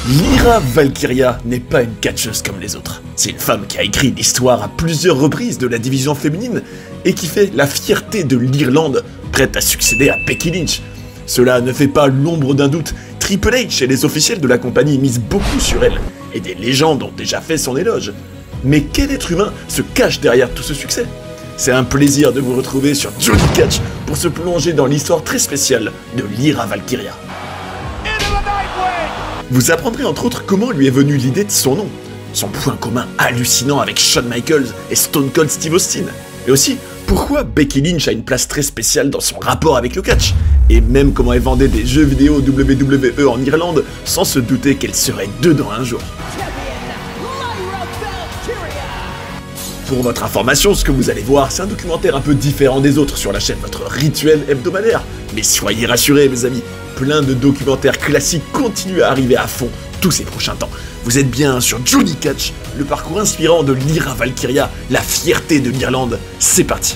Lyra Valkyria n'est pas une catcheuse comme les autres. C'est une femme qui a écrit l'histoire à plusieurs reprises de la division féminine et qui fait la fierté de l'Irlande, prête à succéder à Becky Lynch. Cela ne fait pas l'ombre d'un doute, Triple H et les officiels de la compagnie misent beaucoup sur elle, et des légendes ont déjà fait son éloge. Mais quel être humain se cache derrière tout ce succès? C'est un plaisir de vous retrouver sur Johnny Catch pour se plonger dans l'histoire très spéciale de Lyra Valkyria. Vous apprendrez entre autres comment lui est venue l'idée de son nom, son point commun hallucinant avec Shawn Michaels et Stone Cold Steve Austin, et aussi pourquoi Becky Lynch a une place très spéciale dans son rapport avec le catch, et même comment elle vendait des jeux vidéo WWE en Irlande sans se douter qu'elle serait dedans un jour. Pour votre information, ce que vous allez voir, c'est un documentaire un peu différent des autres sur la chaîne, votre rituel hebdomadaire. Mais soyez rassurés mes amis, plein de documentaires classiques continuent à arriver à fond tous ces prochains temps. Vous êtes bien sur Johnny Catch, le parcours inspirant de Lyra Valkyria, la fierté de l'Irlande. C'est parti.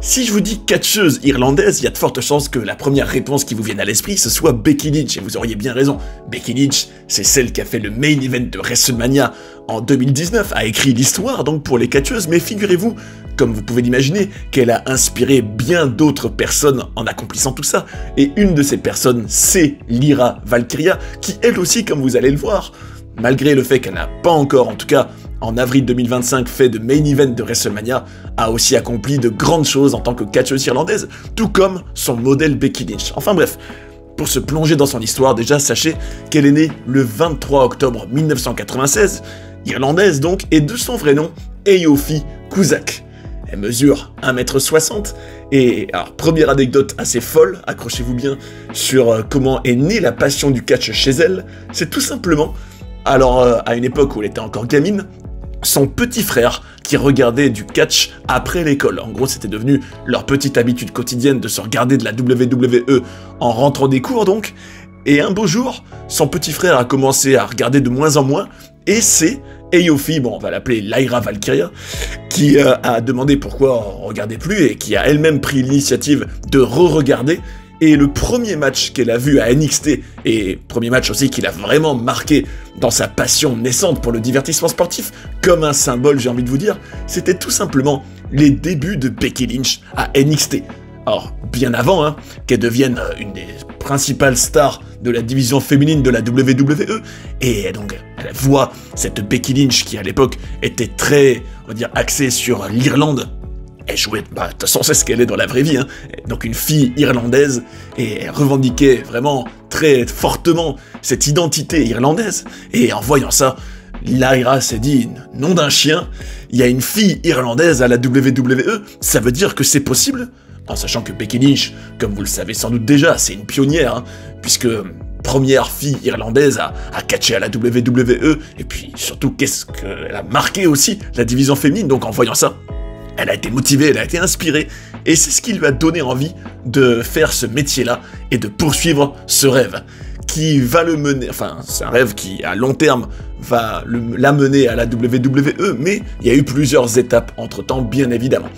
Si je vous dis catcheuse irlandaise, il y a de fortes chances que la première réponse qui vous vienne à l'esprit, ce soit Becky Lynch, et vous auriez bien raison. Becky Lynch, c'est celle qui a fait le main event de WrestleMania en 2019, a écrit l'histoire donc pour les catcheuses, mais figurez-vous, comme vous pouvez l'imaginer, qu'elle a inspiré bien d'autres personnes en accomplissant tout ça. Et une de ces personnes, c'est Lyra Valkyria, qui elle aussi, comme vous allez le voir, malgré le fait qu'elle n'a pas encore, en tout cas en avril 2025, fait de main event de WrestleMania, a aussi accompli de grandes choses en tant que catcheuse irlandaise, tout comme son modèle Becky Lynch. Enfin bref, pour se plonger dans son histoire, déjà sachez qu'elle est née le 23 octobre 1996, irlandaise donc, et de son vrai nom, Aoife Cusack. Elle mesure 1m60, et alors première anecdote assez folle, accrochez-vous bien, sur comment est née la passion du catch chez elle, c'est tout simplement, alors à une époque où elle était encore gamine, son petit frère qui regardait du catch après l'école. En gros, c'était devenu leur petite habitude quotidienne de se regarder de la WWE en rentrant des cours donc, et un beau jour, son petit frère a commencé à regarder de moins en moins, et c'est Aoife, bon on va l'appeler Lyra Valkyria, qui a demandé pourquoi on regardait plus et qui a elle-même pris l'initiative de re-regarder. Et le premier match qu'elle a vu à NXT, et premier match aussi qu'il a vraiment marqué dans sa passion naissante pour le divertissement sportif, comme un symbole j'ai envie de vous dire, c'était tout simplement les débuts de Becky Lynch à NXT. Alors, bien avant qu'elle devienne une des principales stars de la division féminine de la WWE, et donc elle voit cette Becky Lynch qui à l'époque était très, on va dire, axée sur l'Irlande. Elle jouait, de toute façon c'est ce qu'elle est dans la vraie vie, donc une fille irlandaise, et elle revendiquait vraiment très fortement cette identité irlandaise, et en voyant ça, Lyra s'est dit, nom d'un chien, il y a une fille irlandaise à la WWE, ça veut dire que c'est possible? En sachant que Becky Lynch, comme vous le savez sans doute déjà, c'est une pionnière, puisque première fille irlandaise à catcher à la WWE, et puis surtout qu'est-ce qu'elle a marqué aussi, la division féminine, donc en voyant ça, elle a été motivée, elle a été inspirée, et c'est ce qui lui a donné envie de faire ce métier-là et de poursuivre ce rêve, qui va le mener, enfin c'est un rêve qui à long terme va l'amener à la WWE, mais il y a eu plusieurs étapes entre-temps bien évidemment.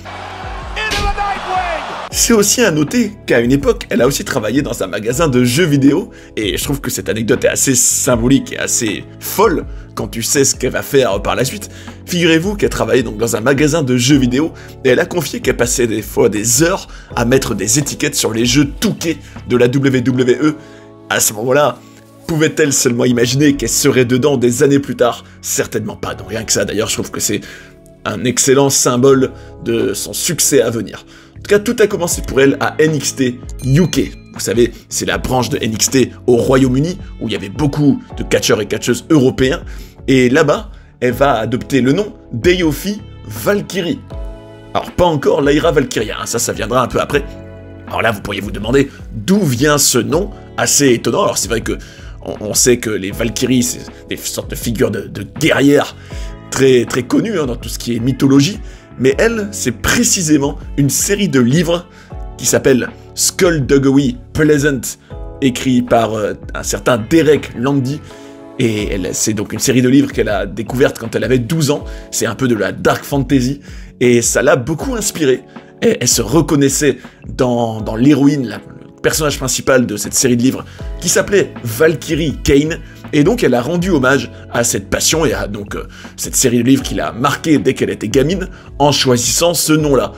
C'est aussi à noter qu'à une époque, elle a aussi travaillé dans un magasin de jeux vidéo, et je trouve que cette anecdote est assez symbolique et assez folle quand tu sais ce qu'elle va faire par la suite. Figurez-vous qu'elle travaillait donc dans un magasin de jeux vidéo, et elle a confié qu'elle passait des fois des heures à mettre des étiquettes sur les jeux 2K de la WWE. À ce moment-là, pouvait-elle seulement imaginer qu'elle serait dedans des années plus tard? Certainement pas, donc rien que ça d'ailleurs, je trouve que c'est un excellent symbole de son succès à venir. En tout cas, tout a commencé pour elle à NXT UK. Vous savez, c'est la branche de NXT au Royaume-Uni, où il y avait beaucoup de catcheurs et catcheuses européens, et là-bas, elle va adopter le nom d'Aoife Valkyrie. Alors, pas encore Lyra Valkyria, ça viendra un peu après. Alors là, vous pourriez vous demander d'où vient ce nom assez étonnant. Alors c'est vrai que on sait que les Valkyries, c'est des sortes de figures de guerrières très, très connues dans tout ce qui est mythologie, mais elle, c'est précisément une série de livres qui s'appelle Skullduggery Pleasant, écrit par un certain Derek Landy, et c'est donc une série de livres qu'elle a découverte quand elle avait 12 ans, c'est un peu de la dark fantasy, et ça l'a beaucoup inspirée, elle se reconnaissait dans l'héroïne, personnage principal de cette série de livres qui s'appelait Valkyrie Kane, et donc elle a rendu hommage à cette passion et à donc cette série de livres qui l'a marquée dès qu'elle était gamine en choisissant ce nom-là.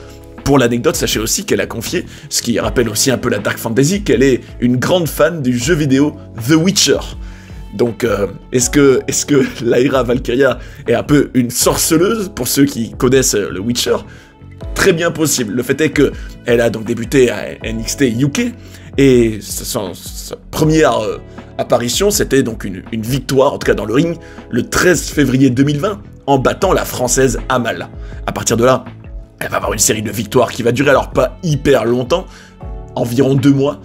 Pour l'anecdote, sachez aussi qu'elle a confié, ce qui rappelle aussi un peu la Dark Fantasy, qu'elle est une grande fan du jeu vidéo The Witcher. Donc, est-ce que Lyra Valkyria est un peu une sorceleuse, pour ceux qui connaissent le Witcher? Très bien possible. Le fait est que elle a donc débuté à NXT UK, et sa première apparition, c'était donc une victoire, en tout cas dans le ring, le 13 février 2020, en battant la française Amal. À partir de là, elle va avoir une série de victoires qui va durer alors pas hyper longtemps, environ 2 mois,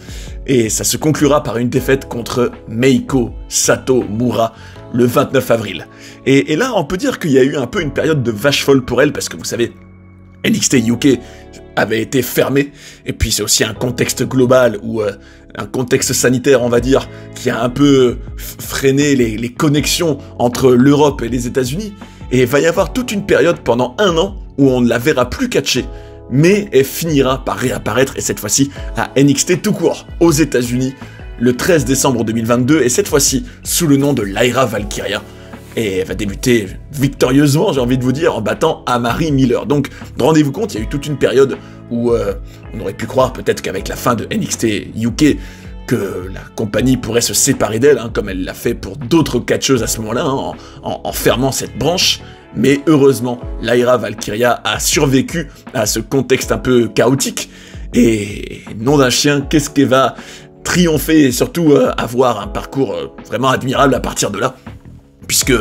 et ça se conclura par une défaite contre Meiko Satomura le 29 avril. Et là, on peut dire qu'il y a eu un peu une période de vache folle pour elle, parce que vous savez, NXT UK avait été fermé, et puis c'est aussi un contexte global, ou un contexte sanitaire, on va dire, qui a un peu freiné les connexions entre l'Europe et les États-Unis, et il va y avoir toute une période pendant 1 an où on ne la verra plus catcher, mais elle finira par réapparaître, et cette fois-ci à NXT tout court, aux États-Unis, le 13 décembre 2022, et cette fois-ci sous le nom de Lyra Valkyria. Et elle va débuter victorieusement, j'ai envie de vous dire, en battant Amari Miller. Donc, rendez-vous compte, il y a eu toute une période où on aurait pu croire peut-être qu'avec la fin de NXT UK, que la compagnie pourrait se séparer d'elle, hein, comme elle l'a fait pour d'autres catcheuses à ce moment-là, hein, en fermant cette branche. Mais heureusement, Lyra Valkyria a survécu à ce contexte un peu chaotique. Et nom d'un chien, qu'est-ce qu'elle va triompher et surtout avoir un parcours vraiment admirable à partir de là. Puisque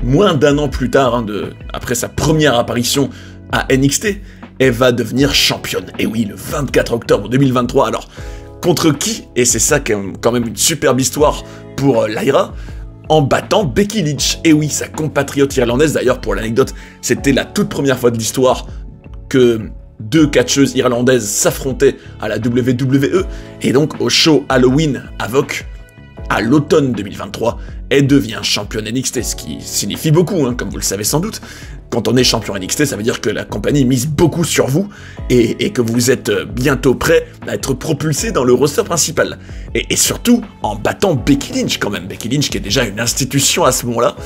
moins d'1 an plus tard, hein, après sa première apparition à NXT, elle va devenir championne. Et oui, le 24 octobre 2023. Alors, contre qui? Et c'est ça qui est quand même une superbe histoire pour Lyra, en battant Becky Lynch. Et oui, sa compatriote irlandaise, d'ailleurs, pour l'anecdote, c'était la toute première fois de l'histoire que 2 catcheuses irlandaises s'affrontaient à la WWE, et donc au show Halloween Havoc, à l'automne 2023, elle devient championne NXT, ce qui signifie beaucoup, hein, comme vous le savez sans doute. Quand on est champion NXT, ça veut dire que la compagnie mise beaucoup sur vous, et que vous êtes bientôt prêt à être propulsé dans le roster principal. Et surtout, en battant Becky Lynch quand même. Becky Lynch qui est déjà une institution à ce moment-là.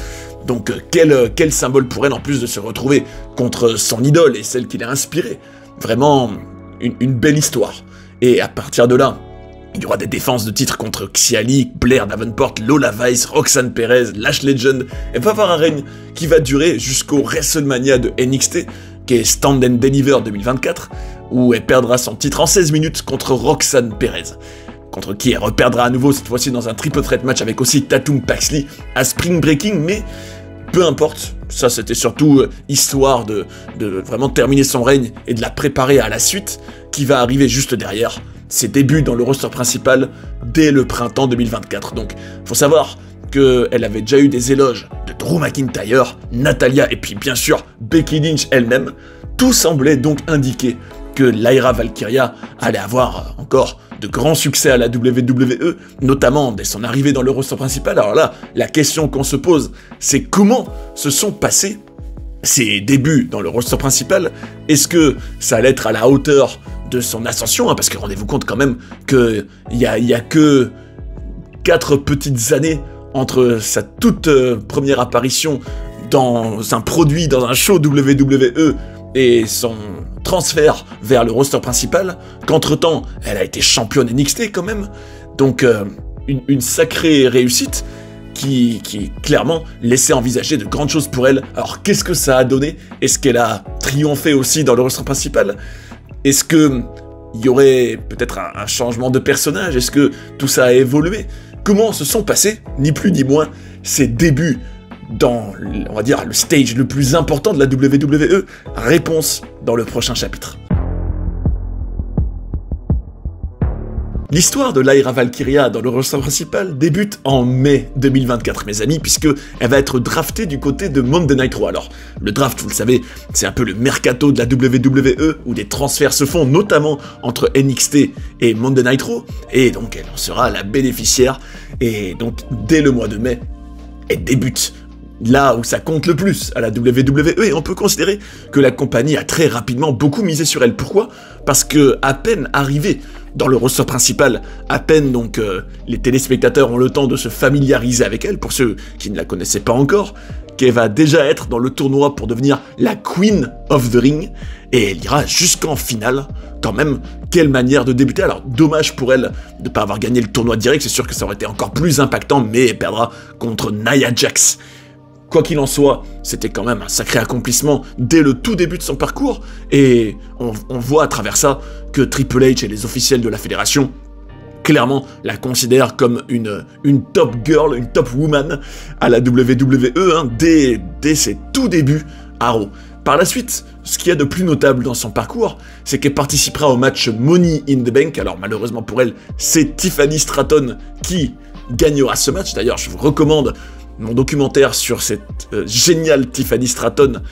Donc quel symbole pour elle, en plus de se retrouver contre son idole et celle qui l'a inspirée. Vraiment une belle histoire. Et à partir de là, il y aura des défenses de titres contre Xiali, Blair Davenport, Lola Vice, Roxanne Perez, Lash Legend. Elle va avoir un règne qui va durer jusqu'au WrestleMania de NXT, qui est Stand and Deliver 2024, où elle perdra son titre en 16 minutes contre Roxanne Perez. Contre qui elle reperdra à nouveau, cette fois-ci dans un triple threat match avec aussi Tatum Paxley à Spring Breaking, mais peu importe, ça c'était surtout histoire de vraiment terminer son règne et de la préparer à la suite, qui va arriver juste derrière. Ses débuts dans le roster principal dès le printemps 2024. Donc, faut savoir qu'elle avait déjà eu des éloges de Drew McIntyre, Natalya et puis bien sûr Becky Lynch elle-même. Tout semblait donc indiquer que Lyra Valkyria allait avoir encore de grands succès à la WWE, notamment dès son arrivée dans le roster principal. Alors là, la question qu'on se pose, c'est comment se sont passés ses débuts dans le roster principal? Est-ce que ça allait être à la hauteur de son ascension, hein, parce que rendez-vous compte quand même qu'il y a que 4 petites années entre sa toute première apparition dans un produit, dans un show WWE, et son transfert vers le roster principal, qu'entre-temps, elle a été championne NXT quand même, donc une sacrée réussite qui clairement laissait envisager de grandes choses pour elle. Alors qu'est-ce que ça a donné? Est-ce qu'elle a triomphé aussi dans le roster principal? Est-ce que il y aurait peut-être un changement de personnage? Est-ce que tout ça a évolué? Comment se sont passés, ni plus ni moins, ses débuts dans, on va dire, le stage le plus important de la WWE? Réponse dans le prochain chapitre. L'histoire de Lyra Valkyria dans le roster principal débute en mai 2024, mes amis, puisque elle va être draftée du côté de Monday Night Raw. Alors, le draft, vous le savez, c'est un peu le mercato de la WWE, où des transferts se font, notamment entre NXT et Monday Night Raw, et donc elle en sera la bénéficiaire, et donc dès le mois de mai, elle débute là où ça compte le plus à la WWE, et on peut considérer que la compagnie a très rapidement beaucoup misé sur elle. Pourquoi? Parce que à peine arrivée dans le roster principal, à peine donc les téléspectateurs ont le temps de se familiariser avec elle, pour ceux qui ne la connaissaient pas encore, qu'elle va déjà être dans le tournoi pour devenir la Queen of the Ring, et elle ira jusqu'en finale. Quand même, quelle manière de débuter. Alors, dommage pour elle de ne pas avoir gagné le tournoi direct, c'est sûr que ça aurait été encore plus impactant, mais elle perdra contre Nia Jax. Quoi qu'il en soit, c'était quand même un sacré accomplissement dès le tout début de son parcours, et on voit à travers ça que Triple H et les officiels de la fédération clairement la considèrent comme une top girl, une top woman à la WWE, hein, dès ses tout débuts à Raw. Par la suite, ce qu'il y a de plus notable dans son parcours, c'est qu'elle participera au match Money in the Bank. Alors malheureusement pour elle, c'est Tiffany Stratton qui gagnera ce match. D'ailleurs, je vous recommande mon documentaire sur cette géniale Tiffany Stratton.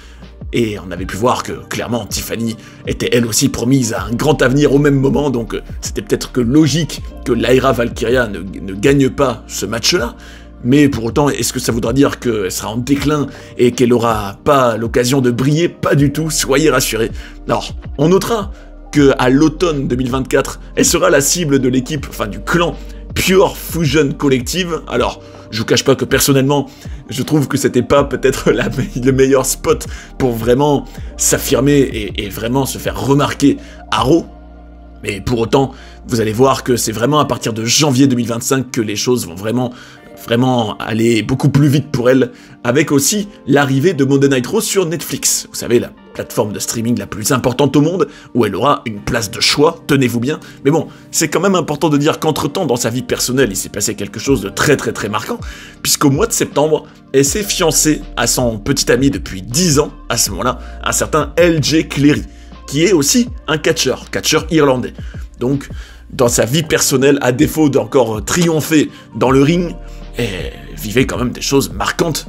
Et on avait pu voir que, clairement, Tiffany était elle aussi promise à un grand avenir au même moment, donc c'était peut-être que logique que Lyra Valkyria ne gagne pas ce match-là. Mais pour autant, est-ce que ça voudra dire qu'elle sera en déclin et qu'elle n'aura pas l'occasion de briller? Pas du tout, soyez rassurés. Alors, on notera qu'à l'automne 2024, elle sera la cible de l'équipe, enfin du clan Pure Fusion Collective. Alors, je vous cache pas que personnellement, je trouve que c'était pas peut-être le meilleur spot pour vraiment s'affirmer et vraiment se faire remarquer à Raw. Mais pour autant, vous allez voir que c'est vraiment à partir de janvier 2025 que les choses vont vraiment aller beaucoup plus vite pour elle, avec aussi l'arrivée de Monday Night Raw sur Netflix. Vous savez, la plateforme de streaming la plus importante au monde, où elle aura une place de choix, tenez-vous bien. Mais bon, c'est quand même important de dire qu'entre-temps, dans sa vie personnelle, il s'est passé quelque chose de très marquant, puisqu'au mois de septembre, elle s'est fiancée à son petit ami depuis 10 ans, à ce moment-là, un certain LJ Cleary, qui est aussi un catcheur irlandais. Donc, dans sa vie personnelle, à défaut d'encore triompher dans le ring, elle vivait quand même des choses marquantes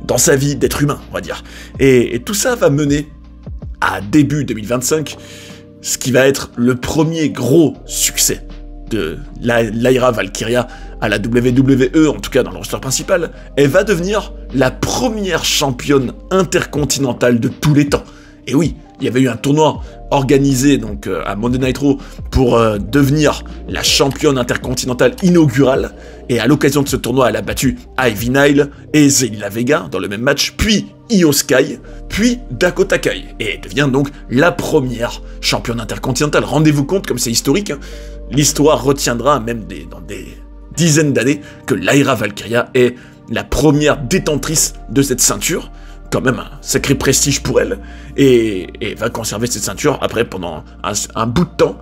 dans sa vie d'être humain, on va dire. Et tout ça va mener à début 2025, ce qui va être le premier gros succès de Lyra Valkyria à la WWE, en tout cas dans le roster principal. Elle va devenir la première championne intercontinentale de tous les temps. Et oui, il y avait eu un tournoi organisé donc à Monday Night Raw pour devenir la championne intercontinentale inaugurale, et à l'occasion de ce tournoi, elle a battu Ivy Nile et Zelina Vega dans le même match, puis Io Sky, puis Dakota Kai, et elle devient donc la première championne intercontinentale. Rendez-vous compte comme c'est historique, hein. L'histoire retiendra même dans des dizaines d'années que Lyra Valkyria est la première détentrice de cette ceinture. Quand même un sacré prestige pour elle, et va conserver cette ceinture après pendant un bout de temps.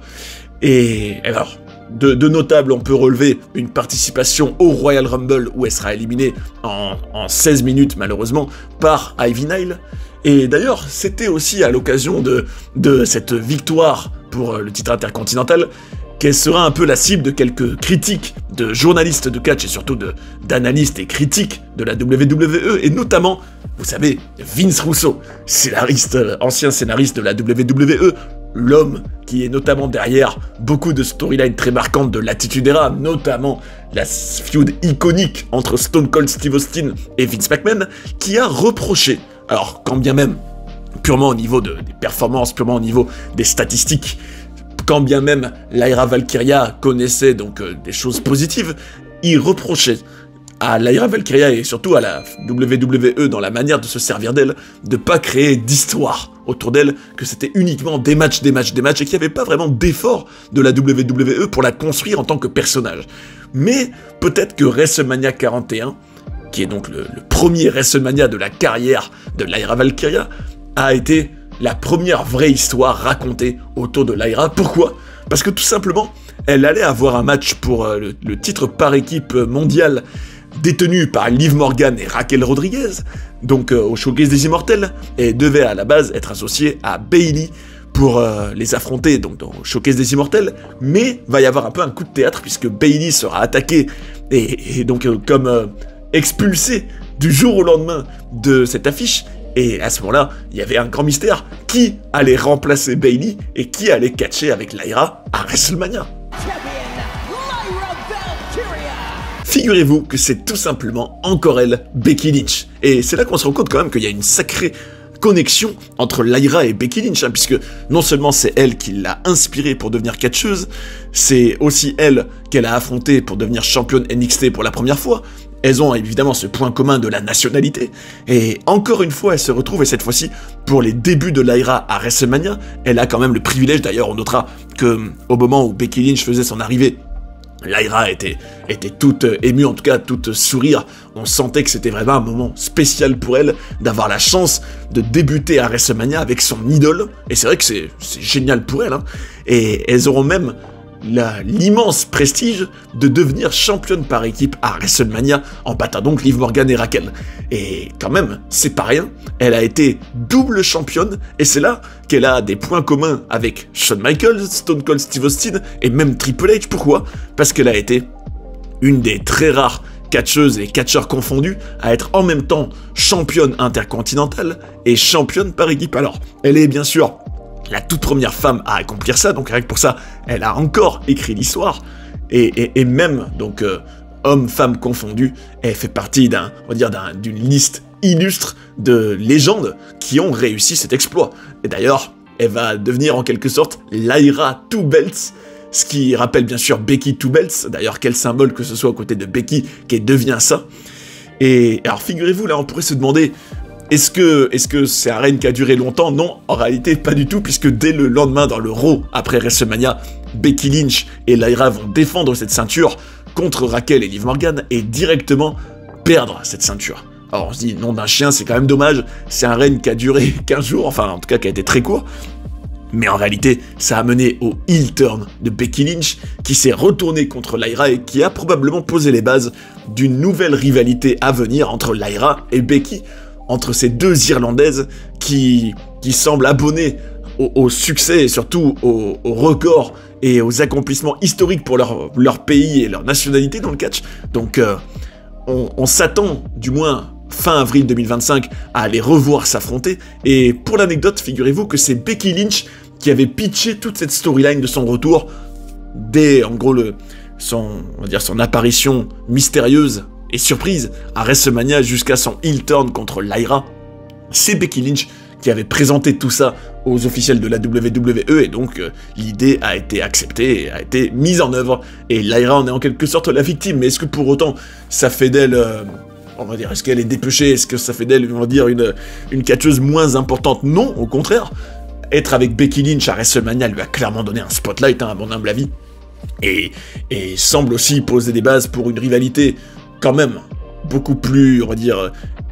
Et alors, de notable, on peut relever une participation au Royal Rumble où elle sera éliminée en 16 minutes malheureusement par Ivy Nile. Et d'ailleurs, c'était aussi à l'occasion de cette victoire pour le titre intercontinental qu'elle sera un peu la cible de quelques critiques de journalistes de catch et surtout d'analystes et critiques de la WWE, et notamment, vous savez, Vince Russo, ancien scénariste de la WWE, l'homme qui est notamment derrière beaucoup de storylines très marquantes de l'Attitude Era, notamment la feud iconique entre Stone Cold Steve Austin et Vince McMahon, qui a reproché, alors quand bien même, purement au niveau des performances, purement au niveau des statistiques, quand bien même Lyra Valkyria connaissait donc des choses positives, il reprochait à Lyra Valkyria et surtout à la WWE dans la manière de se servir d'elle, de pas créer d'histoire autour d'elle, que c'était uniquement des matchs, et qu'il n'y avait pas vraiment d'effort de la WWE pour la construire en tant que personnage. Mais peut-être que WrestleMania 41, qui est donc le premier WrestleMania de la carrière de Lyra Valkyria, a été la première vraie histoire racontée autour de Lyra. Pourquoi? Parce que tout simplement, elle allait avoir un match pour le titre par équipe mondial détenu par Liv Morgan et Raquel Rodriguez, donc au Showcase des Immortels, et devait à la base être associée à Bayley pour les affronter donc dans Showcase des Immortels, mais va y avoir un peu un coup de théâtre puisque Bayley sera attaquée et donc comme expulsée du jour au lendemain de cette affiche. Et à ce moment-là, il y avait un grand mystère. Qui allait remplacer Bayley et qui allait catcher avec Lyra à WrestleMania? Figurez-vous que c'est tout simplement encore elle, Becky Lynch. Et c'est là qu'on se rend compte quand même qu'il y a une sacrée connexion entre Lyra et Becky Lynch, hein, puisque non seulement c'est elle qui l'a inspirée pour devenir catcheuse, c'est aussi elle qu'elle a affrontée pour devenir championne NXT pour la première fois. Elles ont évidemment ce point commun de la nationalité, et encore une fois, elle se retrouve, et cette fois-ci, pour les débuts de Lyra à WrestleMania, elle a quand même le privilège, d'ailleurs, on notera que au moment où Becky Lynch faisait son arrivée, Lyra était toute émue, en tout cas toute sourire. On sentait que c'était vraiment un moment spécial pour elle d'avoir la chance de débuter à WrestleMania avec son idole, et c'est vrai que c'est génial pour elle, hein. Et elles auront même l'immense prestige de devenir championne par équipe à WrestleMania en battant donc Liv Morgan et Raquel. Et quand même, c'est pas rien, elle a été double championne, et c'est là qu'elle a des points communs avec Shawn Michaels, Stone Cold Steve Austin et même Triple H. Pourquoi? Parce qu'elle a été une des très rares catcheuses et catcheurs confondus à être en même temps championne intercontinentale et championne par équipe. Alors, elle est bien sûr la toute première femme à accomplir ça, donc rien que pour ça, elle a encore écrit l'histoire, et même, donc, hommes-femmes confondus, elle fait partie d'une liste illustre de légendes qui ont réussi cet exploit. Et d'ailleurs, elle va devenir en quelque sorte Lyra Two Belts, ce qui rappelle bien sûr Becky Two Belts, d'ailleurs quel symbole que ce soit aux côtés de Becky qui devient ça. Et alors figurez-vous, là on pourrait se demander, est-ce que c'est un règne qui a duré longtemps? Non, en réalité pas du tout, puisque dès le lendemain dans le Raw, après WrestleMania, Becky Lynch et Lyra vont défendre cette ceinture contre Raquel et Liv Morgan et directement perdre cette ceinture. Alors on se dit, nom d'un chien, c'est quand même dommage, c'est un règne qui a duré 15 jours, enfin en tout cas qui a été très court, mais en réalité, ça a mené au heel turn de Becky Lynch, qui s'est retournée contre Lyra et qui a probablement posé les bases d'une nouvelle rivalité à venir entre Lyra et Becky, entre ces deux Irlandaises qui semblent abonnées au succès et surtout au record et aux accomplissements historiques pour leur pays et leur nationalité dans le catch. Donc on s'attend, du moins fin avril 2025, à les revoir s'affronter. Et pour l'anecdote, figurez-vous que c'est Becky Lynch qui avait pitché toute cette storyline de son retour dès, en gros, son apparition mystérieuse et surprise à WrestleMania jusqu'à son heel turn contre Lyra. C'est Becky Lynch qui avait présenté tout ça aux officiels de la WWE, et donc l'idée a été acceptée et a été mise en œuvre, et Lyra en est en quelque sorte la victime. Mais est-ce que pour autant ça fait d'elle, est-ce qu'elle est dépêchée, est-ce que ça fait d'elle, une catcheuse moins importante? Non, au contraire. Être avec Becky Lynch à WrestleMania lui a clairement donné un spotlight, à mon humble avis, et semble aussi poser des bases pour une rivalité quand même beaucoup plus,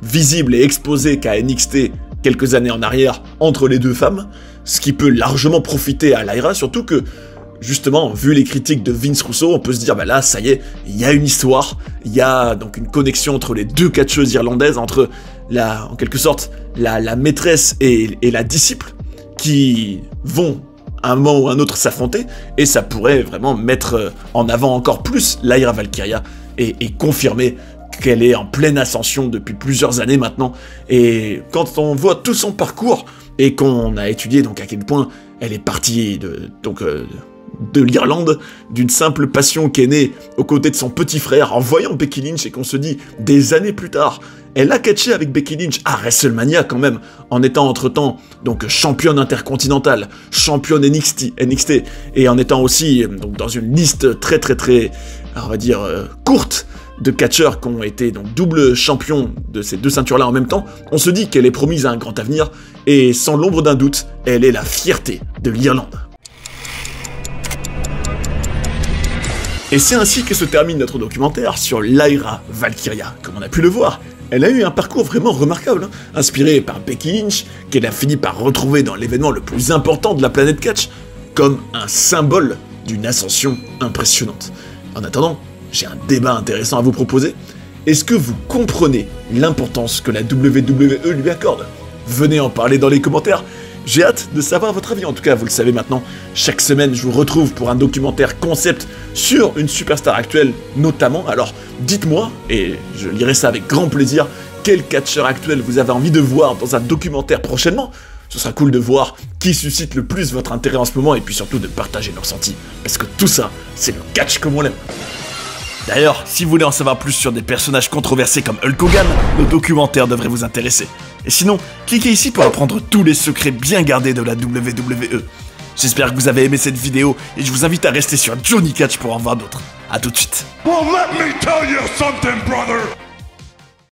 visible et exposée qu'à NXT quelques années en arrière entre les deux femmes, ce qui peut largement profiter à Lyra, surtout que, justement, vu les critiques de Vince Russo, on peut se dire, bah là, ça y est, il y a une histoire, il y a donc une connexion entre les deux catcheuses irlandaises, entre en quelque sorte, la maîtresse et la disciple, qui vont à un moment ou à un autre s'affronter, et ça pourrait vraiment mettre en avant encore plus Lyra Valkyria, et confirmer qu'elle est en pleine ascension depuis plusieurs années maintenant. Et quand on voit tout son parcours, et qu'on a étudié donc à quel point elle est partie de l'Irlande, d'une simple passion qui est née aux côtés de son petit frère en voyant Becky Lynch, et qu'on se dit, des années plus tard, elle a catché avec Becky Lynch à WrestleMania quand même, en étant entre-temps donc championne intercontinentale, championne NXT, et en étant aussi donc dans une liste très courte de catcheurs qui ont été donc double champions de ces deux ceintures-là en même temps. On se dit qu'elle est promise à un grand avenir, et sans l'ombre d'un doute, elle est la fierté de l'Irlande. Et c'est ainsi que se termine notre documentaire sur Lyra Valkyria. Comme on a pu le voir, elle a eu un parcours vraiment remarquable, inspiré par Becky Lynch, qu'elle a fini par retrouver dans l'événement le plus important de la planète catch, comme un symbole d'une ascension impressionnante. En attendant, j'ai un débat intéressant à vous proposer. Est-ce que vous comprenez l'importance que la WWE lui accorde? Venez en parler dans les commentaires. J'ai hâte de savoir votre avis. En tout cas, vous le savez maintenant, chaque semaine, je vous retrouve pour un documentaire concept sur une superstar actuelle, notamment. Alors, dites-moi, et je lirai ça avec grand plaisir, quel catcheur actuel vous avez envie de voir dans un documentaire prochainement. Ce sera cool de voir qui suscite le plus votre intérêt en ce moment, et puis surtout de partager nos ressentis. Parce que tout ça, c'est le catch comme on l'aime. D'ailleurs, si vous voulez en savoir plus sur des personnages controversés comme Hulk Hogan, le documentaire devrait vous intéresser. Et sinon, cliquez ici pour apprendre tous les secrets bien gardés de la WWE. J'espère que vous avez aimé cette vidéo et je vous invite à rester sur Johnny Catch pour en voir d'autres. A tout de suite. Well, let me tell you something, brother.